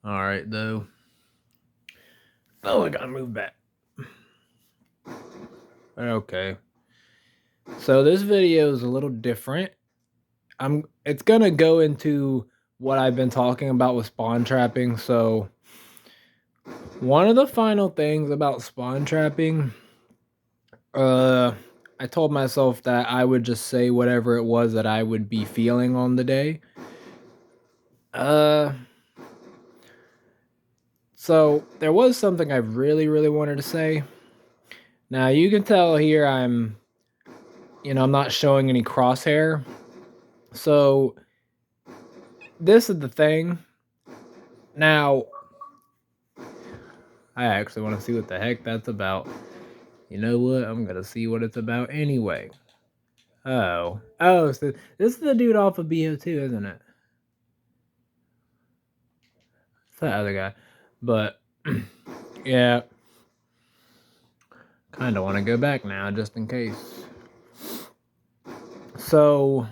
Alright, though. Oh, I gotta move back. Okay. So this video is a little different. It's gonna go into what I've been talking about with spawn trapping. So one of the final things about spawn trapping, I told myself that I would just say whatever it was that I would be feeling on the day. So there was something I really wanted to say. Now you can tell here I'm not showing any crosshair. So this is the thing. Now, I actually want to see what the heck that's about. You know what? I'm going to see what it's about anyway. Oh, so this is the dude off of BO2, isn't it? It's that other guy. But, yeah. Kind of want to go back now, just in case. So,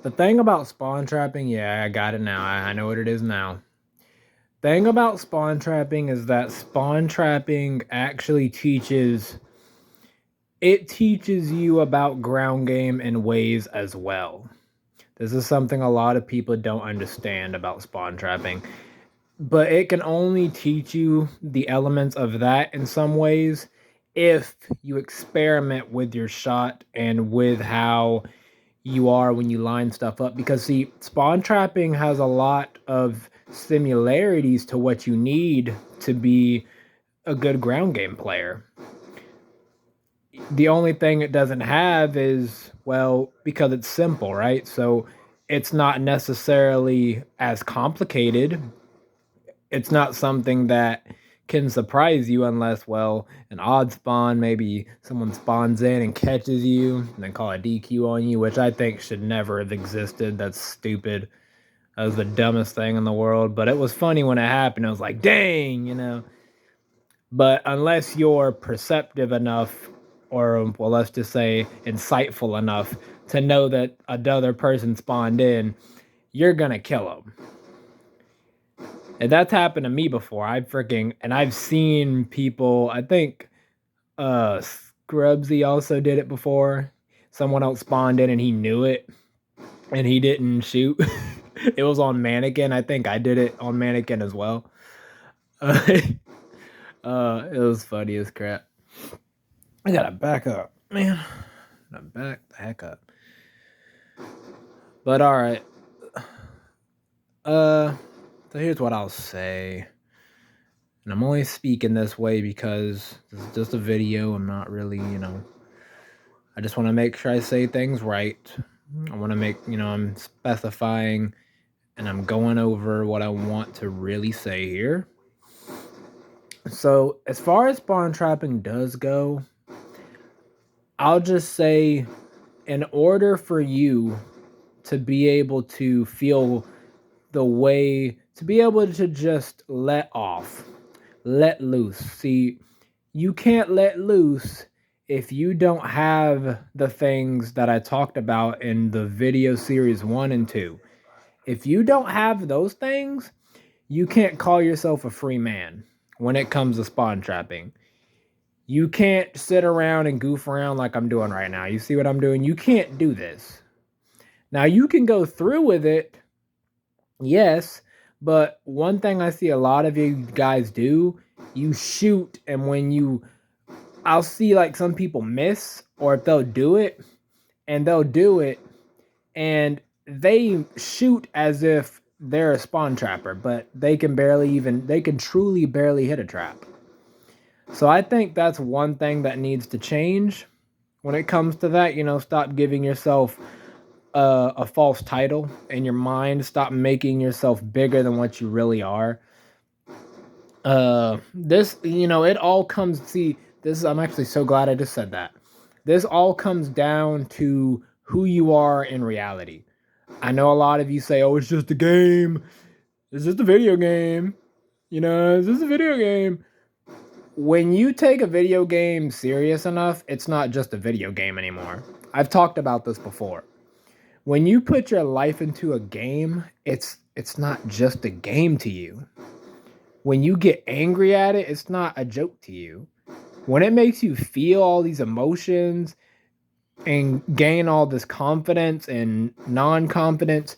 the thing about spawn trapping, yeah, I got it now. I know what it is now. Thing about spawn trapping is that spawn trapping actually teaches you about ground game in ways as well. This is something a lot of people don't understand about spawn trapping, but it can only teach you the elements of that in some ways if you experiment with your shot and with how you are when you line stuff up. Because see, spawn trapping has a lot of similarities to what you need to be a good ground game player. The only thing it doesn't have is, well, because it's simple, right? So it's not necessarily as complicated. It's not something that can surprise you unless, well, an odd spawn, maybe someone spawns in and catches you and then call a DQ on you, which I think should never have existed. That's stupid. That was the dumbest thing in the world, but it was funny when it happened. I was like, dang. But unless you're perceptive enough, or, well, let's just say insightful enough to know that another person spawned in, you're gonna kill them. And that's happened to me before. I've seen people, I think Scrubsy also did it before. Someone else spawned in and he knew it and he didn't shoot. It was on Mannequin. I think I did it on Mannequin as well. It was funny as crap. I gotta back up, man. Gotta back the heck up. But alright. So here's what I'll say. And I'm only speaking this way because this is just a video. I'm not really, I just want to make sure I say things right. I want to make, I'm specifying and I'm going over what I want to really say here. So, as far as spawn trapping does go, I'll just say, in order for you to be able to feel the way, to be able to just let loose. See, you can't let loose if you don't have the things that I talked about in the video series 1 and 2. If you don't have those things, you can't call yourself a free man when it comes to spawn trapping. You can't sit around and goof around like I'm doing right now. You see what I'm doing? You can't do this. Now, you can go through with it, yes, but one thing I see a lot of you guys do, you shoot, and I'll see like some people miss, or if they'll do it, and they shoot as if they're a spawn trapper, but they can truly barely hit a trap. So I think that's one thing that needs to change when it comes to that. Stop giving yourself a false title in your mind. Stop making yourself bigger than what you really are. It all comes, I'm actually so glad I just said that. This all comes down to who you are in reality. I know a lot of you say, oh, it's just a game. It's just a video game. It's just a video game. When you take a video game serious enough, it's not just a video game anymore. I've talked about this before. When you put your life into a game, it's not just a game to you. When you get angry at it, it's not a joke to you. When it makes you feel all these emotions and gain all this confidence and non-confidence,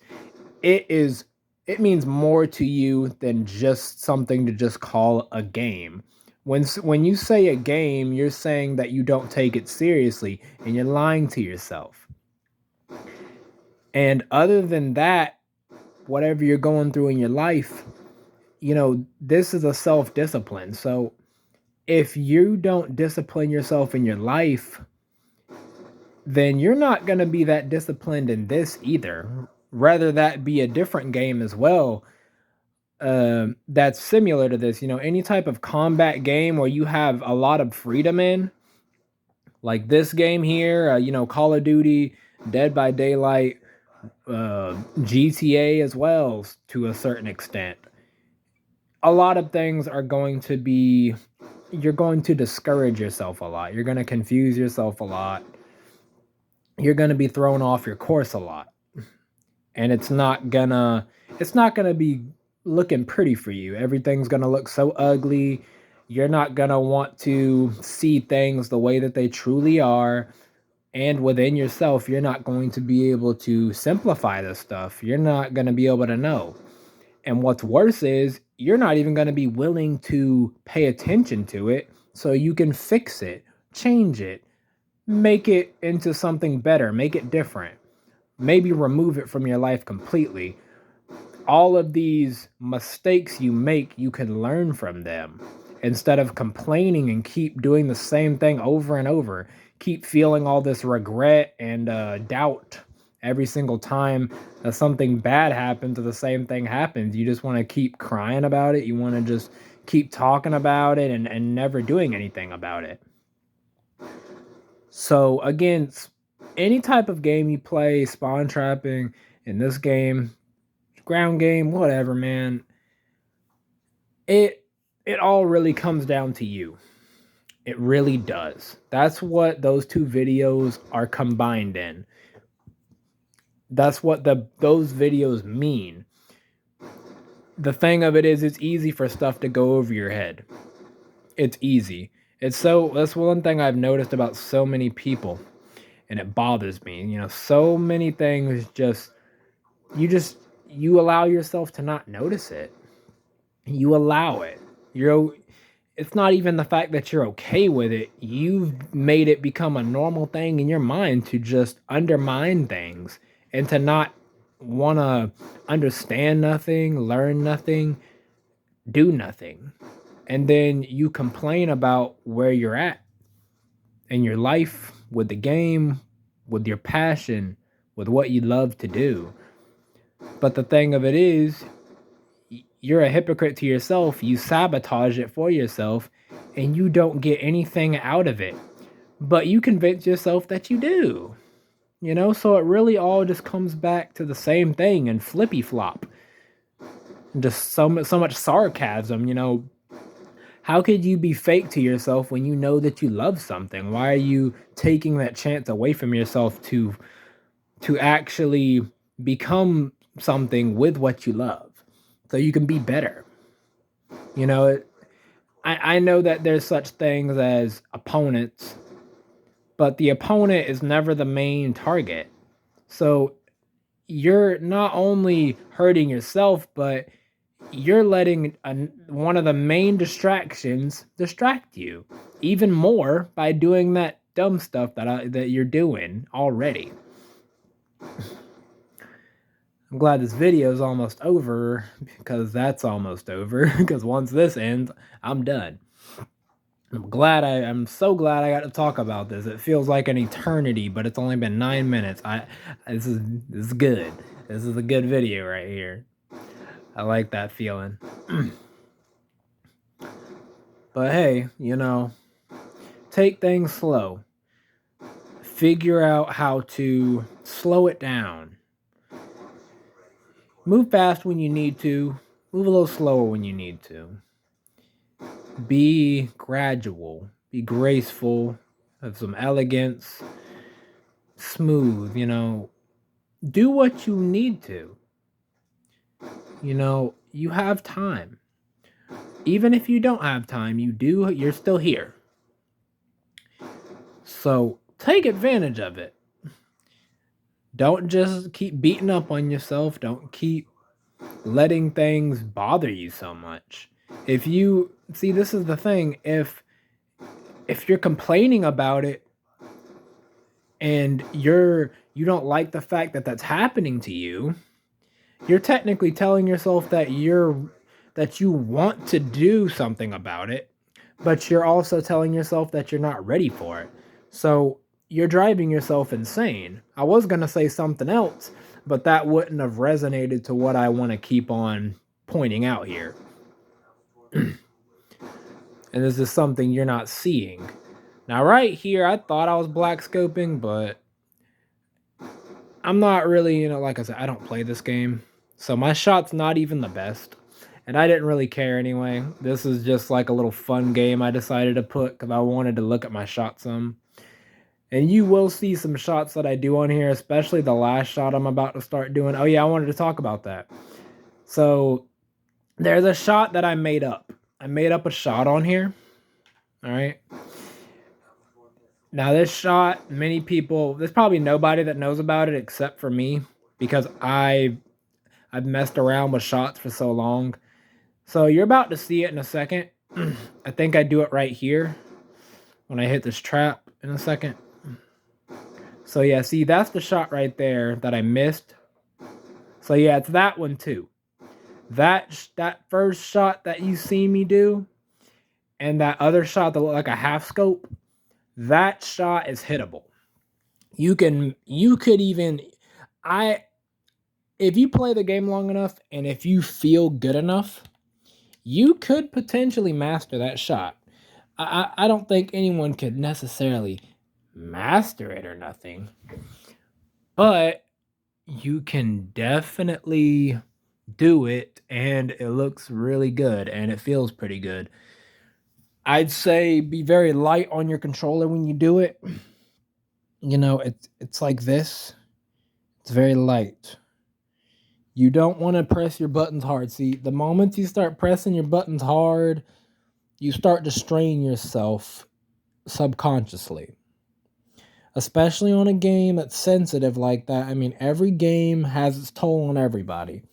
it is it means more to you than just something to just call a game. When you say a game, you're saying that you don't take it seriously and you're lying to yourself. And other than that, whatever you're going through in your life, this is a self-discipline. So if you don't discipline yourself in your life, then you're not going to be that disciplined in this either. Rather that be a different game as well, that's similar to this. Any type of combat game where you have a lot of freedom in, like this game here, Call of Duty, Dead by Daylight, GTA as well to a certain extent. A lot of things are going to be, you're going to discourage yourself a lot. You're going to confuse yourself a lot. You're going to be thrown off your course a lot. And it's not gonna be looking pretty for you. Everything's gonna look so ugly. You're not gonna want to see things the way that they truly are. And within yourself, you're not going to be able to simplify this stuff. You're not gonna be able to know. And what's worse is you're not even gonna be willing to pay attention to it so you can fix it, change it, make it into something better, make it different. Maybe remove it from your life completely. All of these mistakes you make, you can learn from them. Instead of complaining and keep doing the same thing over and over, keep feeling all this regret and doubt every single time that something bad happens or the same thing happens. You just want to keep crying about it. You want to just keep talking about it and never doing anything about it. So again, any type of game you play, spawn trapping, in this game, ground game, whatever, man, it all really comes down to you. It really does. That's what those two videos are combined in. That's what those videos mean. The thing of it is, it's easy for stuff to go over your head. It's easy. That's one thing I've noticed about so many people, and it bothers me. So many things you allow yourself to not notice it. You allow it. It's not even the fact that you're okay with it. You've made it become a normal thing in your mind to just undermine things and to not want to understand nothing, learn nothing, do nothing. And then you complain about where you're at in your life, with the game, with your passion, with what you love to do. But the thing of it is, you're a hypocrite to yourself. You sabotage it for yourself and you don't get anything out of it. But you convince yourself that you do. So it really all just comes back to the same thing and flippy flop. Just so much sarcasm. How could you be fake to yourself when you know that you love something? Why are you taking that chance away from yourself to actually become something with what you love so you can be better? I know that there's such things as opponents, but the opponent is never the main target. So you're not only hurting yourself, but you're letting one of the main distractions distract you even more by doing that dumb stuff that you're doing already. I'm glad this video is almost over, because that's almost over, because once this ends, I'm done. I'm so glad I got to talk about this. It feels like an eternity, but it's only been 9 minutes. This is good. This is a good video right here. I like that feeling. But hey, take things slow. Figure out how to slow it down. Move fast when you need to. Move a little slower when you need to. Be gradual. Be graceful. Have some elegance. Smooth, do what you need to. You have time. Even if you don't have time, you're still here. So take advantage of it. Don't just keep beating up on yourself. Don't keep letting things bother you so much. If you see, this is the thing, if you're complaining about it and you don't like the fact that that's happening to you, you're technically telling yourself that you want to do something about it, but you're also telling yourself that you're not ready for it. So you're driving yourself insane. I was going to say something else, but that wouldn't have resonated to what I want to keep on pointing out here. And this is something you're not seeing. Now, right here, I thought I was black scoping, but I'm not really, like I said, I don't play this game. So my shot's not even the best. And I didn't really care anyway. This is just like a little fun game I decided to put because I wanted to look at my shot some. And you will see some shots that I do on here, especially the last shot I'm about to start doing. Oh yeah, I wanted to talk about that. So there's a shot that I made up. I made up a shot on here. All right. Now this shot, there's probably nobody that knows about it except for me because I've messed around with shots for so long. So you're about to see it in a second. I think I do it right here when I hit this trap in a second. So yeah, see, that's the shot right there that I missed. So yeah, it's that one too. That first shot that you see me do, and that other shot that looked like a half scope, that shot is hittable. You could even, if you play the game long enough and if you feel good enough, you could potentially master that shot. I don't think anyone could necessarily master it or nothing, but you can definitely do it and it looks really good and it feels pretty good. I'd say be very light on your controller when you do it. It's like this. It's very light. You don't want to press your buttons hard. See, the moment you start pressing your buttons hard, you start to strain yourself subconsciously. Especially on a game that's sensitive like that. I mean, every game has its toll on everybody.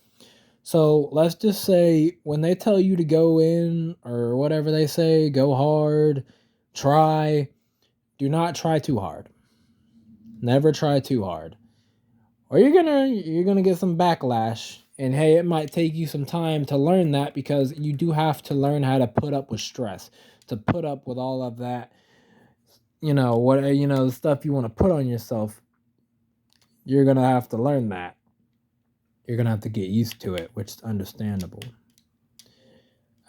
So let's just say when they tell you to go in or whatever they say, go hard, try, do not try too hard. Never try too hard. Or you're gonna get some backlash. And hey, it might take you some time to learn that because you do have to learn how to put up with stress, to put up with all of that, the stuff you want to put on yourself. You're gonna have to learn that. You're gonna have to get used to it, which is understandable.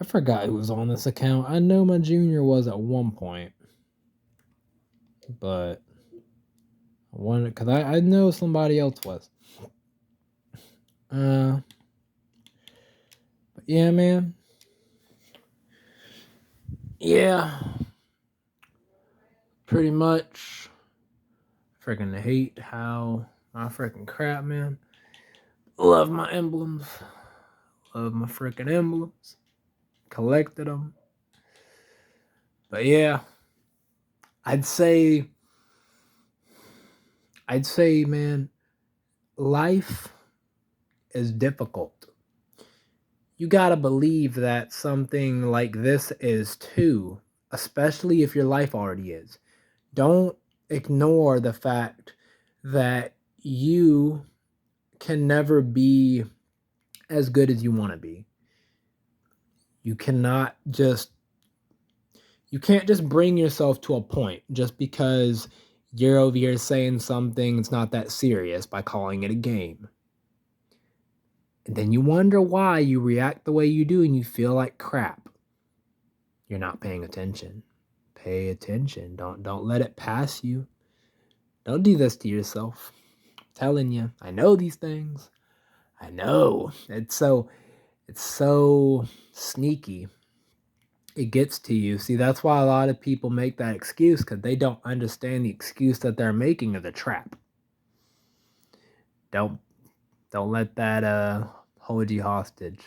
I forgot who was on this account. I know my junior was at one point, but because I know somebody else was. But yeah, man. Yeah, pretty much. Freaking hate how my freaking crap, man. Love my emblems. Love my freaking emblems. Collected them. But yeah, I'd say, man, life is difficult. You gotta believe that something like this is too, especially if your life already is. Don't ignore the fact that you can never be as good as you want to be. You can't just bring yourself to a point just because you're over here saying something it's not that serious by calling it a game. And then you wonder why you react the way you do and you feel like crap. You're not paying attention. Pay attention. Don't let it pass you. Don't do this to yourself. I'm telling you, I know these things. I know. It's so sneaky. It gets to you. See, that's why a lot of people make that excuse because they don't understand the excuse that they're making is a trap. Don't don't let that hold you hostage.